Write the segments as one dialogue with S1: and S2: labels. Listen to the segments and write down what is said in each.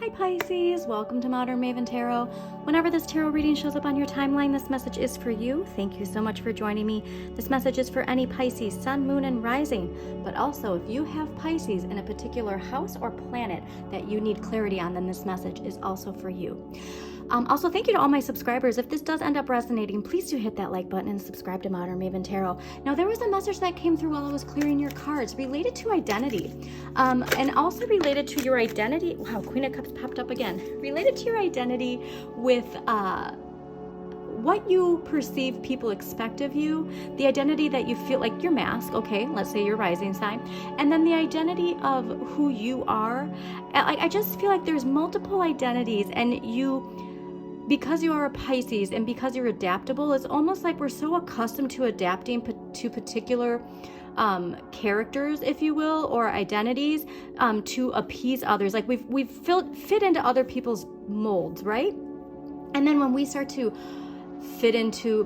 S1: Hi Pisces, welcome to Modern Maven Tarot. Whenever this tarot reading shows up on your timeline, this message is for you. Thank you so much for joining me. This message is for any Pisces, sun, moon, and rising. But also, if you have Pisces in a particular house or planet that you need clarity on, then this message is also for you. Also, thank you to all my subscribers. If this does end up resonating, please do hit that like button and subscribe to Modern Maven Tarot. Now, there was a message that came through while I was clearing your cards related to identity, and also related to your identity. Wow, Queen of Cups popped up again. Related to your identity with what you perceive people expect of you, the identity that you feel like your mask, okay, let's say your rising sign, and then the identity of who you are. I just feel like there's multiple identities, and because you are a Pisces and because you're adaptable, it's almost like we're so accustomed to adapting to particular characters, if you will, or identities to appease others. Like we've fit into other people's molds, right? And then when we start to fit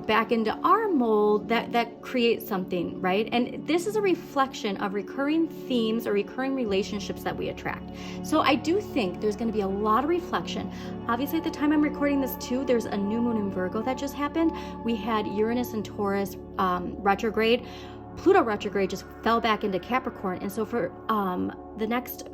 S1: back into our mold, that creates something, right? And this is a reflection of recurring themes or recurring relationships that we attract. So I do think there's going to be a lot of reflection. Obviously, at the time I'm recording this too, there's a new moon in Virgo that just happened. We had Uranus and Taurus retrograde. Pluto retrograde just fell back into Capricorn. And so for the next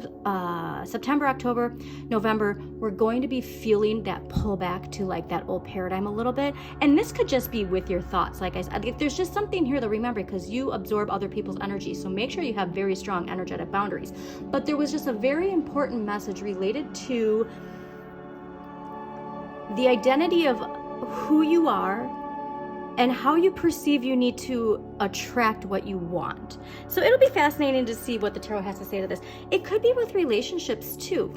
S1: September, October, November, we're going to be feeling that pullback to like that old paradigm a little bit. And this could just be with your thoughts. Like I said, there's just something here to remember because you absorb other people's energy. So make sure you have very strong energetic boundaries. But there was just a very important message related to the identity of who you are and how you perceive you need to attract what you want. So it'll be fascinating to see what the tarot has to say to this. It could be with relationships too.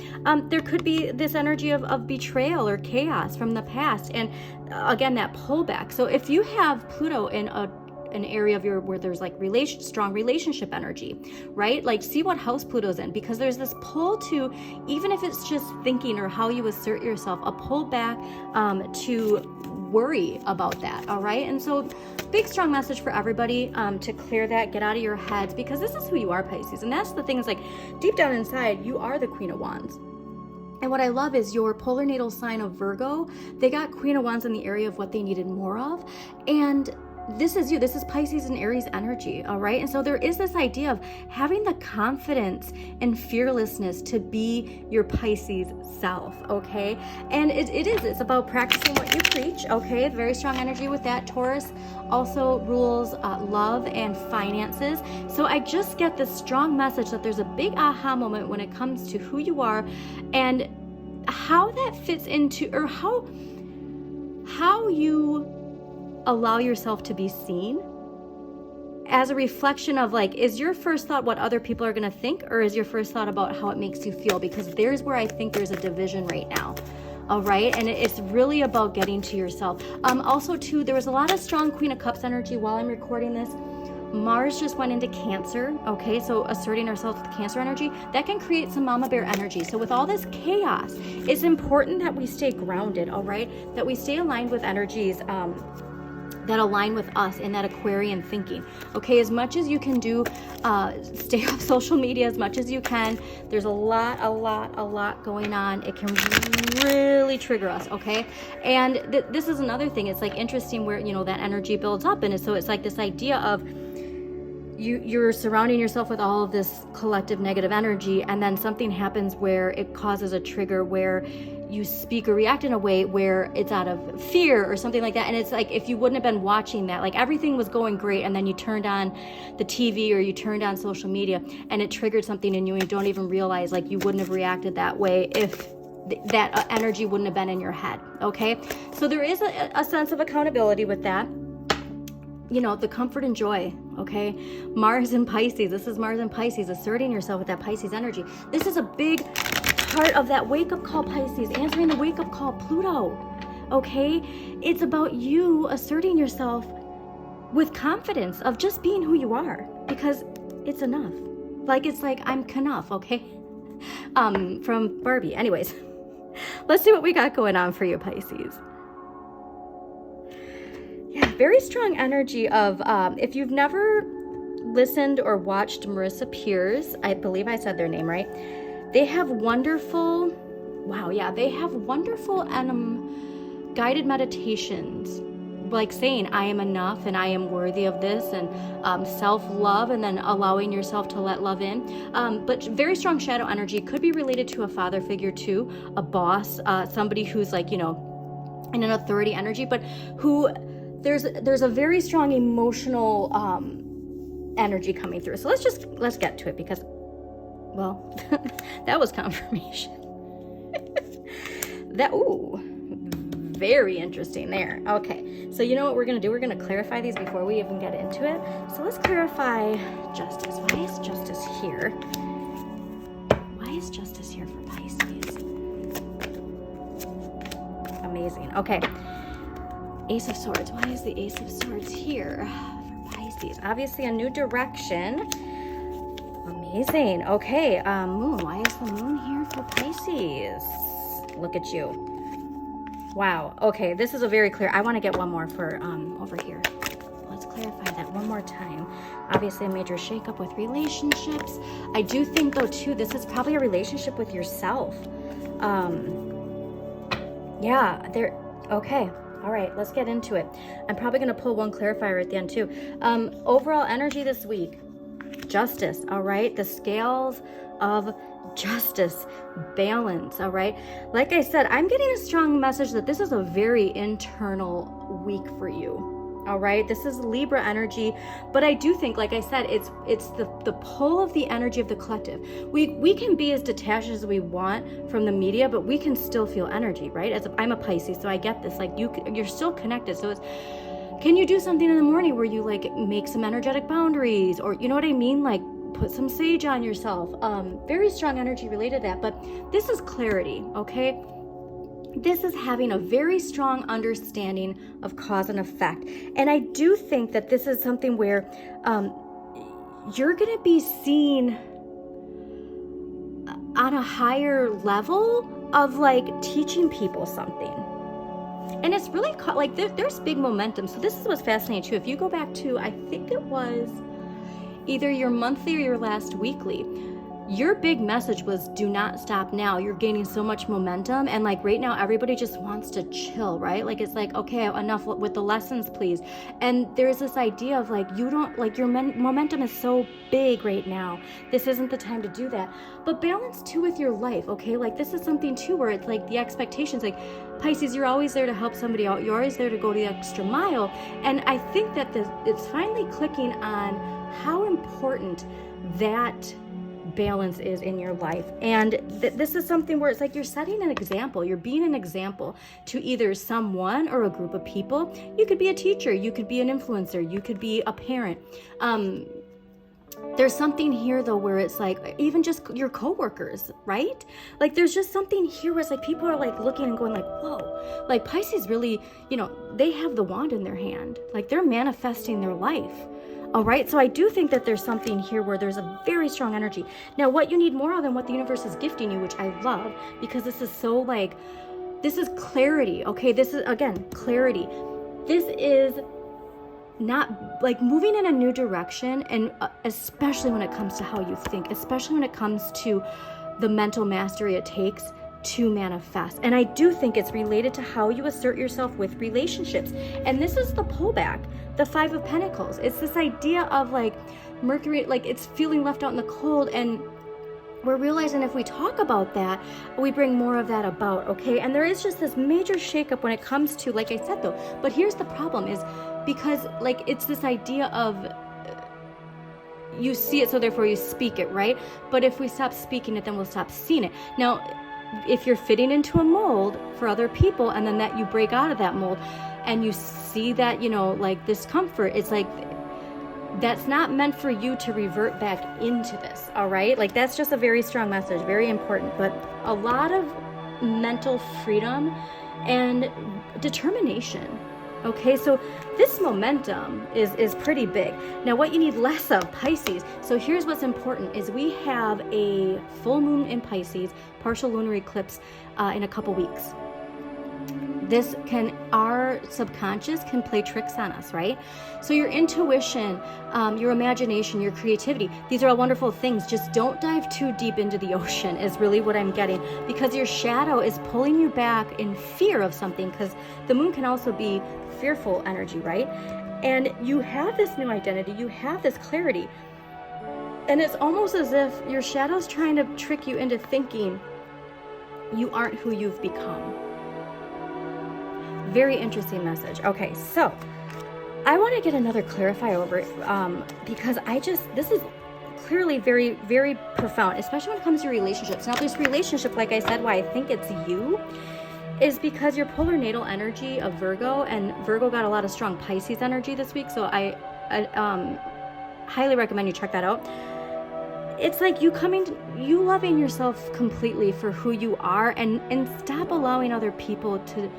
S1: There could be this energy of betrayal or chaos from the past, and again, that pullback. So if you have Pluto in an area of where there's like strong relationship energy, right? Like see what house Pluto's in, because there's this pull to, even if it's just thinking or how you assert yourself, a pull back to worry about that. All right. And so big, strong message for everybody to clear that, get out of your heads, because this is who you are, Pisces. And that's the thing, is like deep down inside, you are the Queen of Wands. And what I love is your polar natal sign of Virgo, they got Queen of Wands in the area of what they needed more of. And this is you. This is Pisces and Aries energy, all right? And so there is this idea of having the confidence and fearlessness to be your Pisces self, okay? And it's about practicing what you preach, okay? Very strong energy with that. Taurus also rules love and finances. So I just get this strong message that there's a big aha moment when it comes to who you are and how that fits into, or how you allow yourself to be seen as a reflection of like, is your first thought what other people are going to think, or is your first thought about how it makes you feel? Because there's where I think there's a division right now. All right. And it's really about getting to yourself. Also too, there was a lot of strong Queen of Cups energy while I'm recording this. Mars just went into Cancer, okay? So asserting ourselves with Cancer energy, that can create some mama bear energy. So with all this chaos, it's important that we stay grounded, all right? That we stay aligned with energies that align with us in that Aquarian thinking. Okay, as much as you can do, stay off social media as much as you can. There's a lot going on. It can really trigger us, okay? And this is another thing. It's like interesting where, you know, that energy builds up, and so it's like this idea of you're surrounding yourself with all of this collective negative energy, and then something happens where it causes a trigger where you speak or react in a way where it's out of fear or something like that. And it's like, if you wouldn't have been watching that, like everything was going great, and then you turned on the TV or you turned on social media and it triggered something in you, and you don't even realize, like, you wouldn't have reacted that way if that energy wouldn't have been in your head. Okay, so there is a sense of accountability with that. You know, the comfort and joy, okay? Mars and Pisces, this is Mars and Pisces, asserting yourself with that Pisces energy. This is a big part of that wake-up call, Pisces, answering the wake-up call, Pluto, okay? It's about you asserting yourself with confidence of just being who you are, because it's enough. Like, it's like, I'm enough, okay? From Barbie. Anyways, let's see what we got going on for you, Pisces. Yeah, very strong energy of, if you've never listened or watched Marissa Peers, I believe I said their name right, they have wonderful wow, yeah, they have wonderful guided meditations, like saying I am enough and I am worthy of this, and self-love, and then allowing yourself to let love in. But very strong shadow energy could be related to a father figure too, a boss, somebody who's like, you know, in an authority energy, but who there's a very strong emotional energy coming through. So let's get to it, because, well, that was confirmation. Very interesting there. Okay, so you know what we're gonna do? We're gonna clarify these before we even get into it. So let's clarify justice. Why is justice here? Why is justice here for Pisces? Amazing. Okay. Ace of Swords. Why is the Ace of Swords here for Pisces? Obviously a new direction. Amazing. Okay. Moon. Why is the moon here for Pisces? Look at you. Wow. Okay, this is a very clear. I want to get one more for over here. Let's clarify that one more time. Obviously a major shakeup with relationships. I do think though too, this is probably a relationship with yourself. Yeah, there. Okay. All right, let's get into it. I'm probably going to pull one clarifier at the end too. Overall energy this week. Justice. All right. The scales of justice, balance. All right, like I said, I'm getting a strong message that this is a very internal week for you. All right, this is Libra energy, but I do think, like I said, it's the pull of the energy of the collective. We can be as detached as we want from the media, but we can still feel energy, right? I'm a Pisces, so I get this. Like you're still connected. So it's, can you do something in the morning where you like make some energetic boundaries, or you know what I mean, like put some sage on yourself. Very strong energy related to that, but this is clarity, okay? This is having a very strong understanding of cause and effect. And I do think that this is something where you're going to be seen on a higher level of like teaching people something. And it's really like there's big momentum. So this is what's fascinating too. If you go back to, I think it was either your monthly or your last weekly, your big message was do not stop now. You're gaining so much momentum, and like right now everybody just wants to chill, right? Like it's like, okay, enough with the lessons please. And there's this idea of like, you don't like, your momentum is so big right now, this isn't the time to do that. But balance too with your life, okay? Like this is something too where it's like the expectations, like Pisces, you're always there to help somebody out, you're always there to go the extra mile. And I think that it's finally clicking on how important that balance is in your life. And this is something where it's like you're setting an example, you're being an example to either someone or a group of people. You could be a teacher, you could be an influencer, you could be a parent. There's something here though where it's like even just your coworkers, right? Like there's just something here where it's like people are like looking and going like, whoa, like Pisces really, you know, they have the wand in their hand, like they're manifesting their life. All right, so I do think that there's something here where there's a very strong energy. Now, what you need more of than what the universe is gifting you, which I love, because this is so like, this is clarity, okay? This is, again, clarity. This is not like moving in a new direction, and especially when it comes to how you think, especially when it comes to the mental mastery it takes to manifest. And I do think it's related to how you assert yourself with relationships. And this is the pullback, the Five of Pentacles. It's this idea of like Mercury, like it's feeling left out in the cold, and we're realizing if we talk about that, we bring more of that about, okay? And there is just this major shakeup when it comes to, like I said though, but here's the problem is because like it's this idea of you see it, so therefore you speak it, right? But if we stop speaking it, then we'll stop seeing it. Now, if you're fitting into a mold for other people and then that you break out of that mold and you see that, you know, like discomfort, it's like that's not meant for you to revert back into this, all right? Like that's just a very strong message, very important, but a lot of mental freedom and determination. Okay, so this momentum is pretty big. Now what you need less of, Pisces, so here's what's important is we have a full moon in Pisces, partial lunar eclipse in a couple weeks. our subconscious can play tricks on us, right? So your intuition, your imagination, your creativity, these are all wonderful things. Just don't dive too deep into the ocean is really what I'm getting, because your shadow is pulling you back in fear of something, because the moon can also be fearful energy, right? And you have this new identity, you have this clarity, and it's almost as if your shadow's trying to trick you into thinking you aren't who you've become. Very interesting message. Okay, so I want to get another clarifier over it, because this is clearly very, very profound, especially when it comes to relationships. Now, this relationship, like I said, why I think it's you is because your polar natal energy of Virgo, and Virgo got a lot of strong Pisces energy this week, so I highly recommend you check that out. It's like you loving yourself completely for who you are, and stop allowing other people to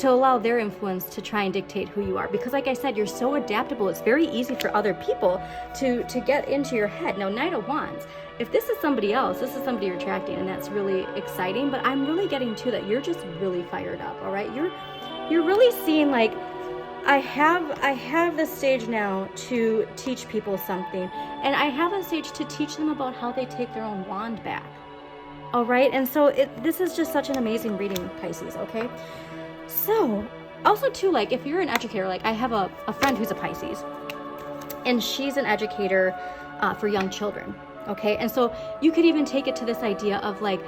S1: allow their influence to try and dictate who you are. Because like I said, you're so adaptable. It's very easy for other people to get into your head. Now, Knight of Wands, if this is somebody else, this is somebody you're attracting, and that's really exciting. But I'm really getting to that you're just really fired up, all right? You're really seeing like, I have this stage now to teach people something, and I have a stage to teach them about how they take their own wand back. All right, and so this is just such an amazing reading, Pisces, okay? So, also too, like if you're an educator, like I have a friend who's a Pisces, and she's an educator for young children, okay? And so you could even take it to this idea of like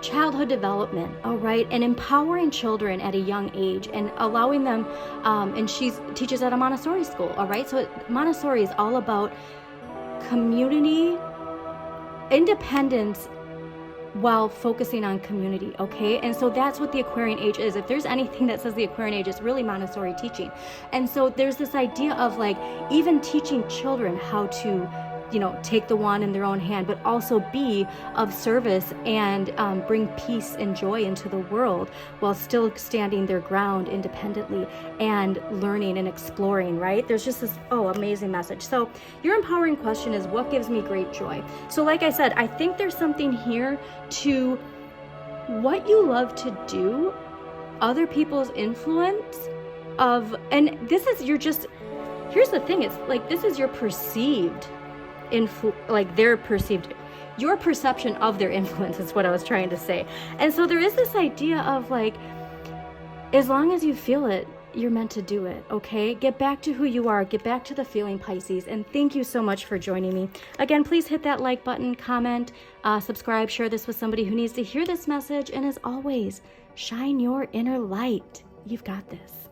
S1: childhood development, all right, and empowering children at a young age and allowing them, and she teaches at a Montessori school, all right? So Montessori is all about community, independence, while focusing on community, okay? And so that's what the Aquarian age is. If there's anything that says the Aquarian age, it's really Montessori teaching. And so there's this idea of like even teaching children how to, take the wand in their own hand, but also be of service and bring peace and joy into the world while still standing their ground independently and learning and exploring, right? There's just this, amazing message. So your empowering question is, what gives me great joy? So like I said, I think there's something here to what you love to do, other people's influence of, and this is here's the thing, it's like, this is your perceived your perception of their influence is what I was trying to say. And so there is this idea of like, as long as you feel it, you're meant to do it, okay? Get back to who you are, get back to the feeling, Pisces, and thank you so much for joining me. Again, please hit that like button, comment, subscribe, share this with somebody who needs to hear this message, and as always, shine your inner light. You've got this.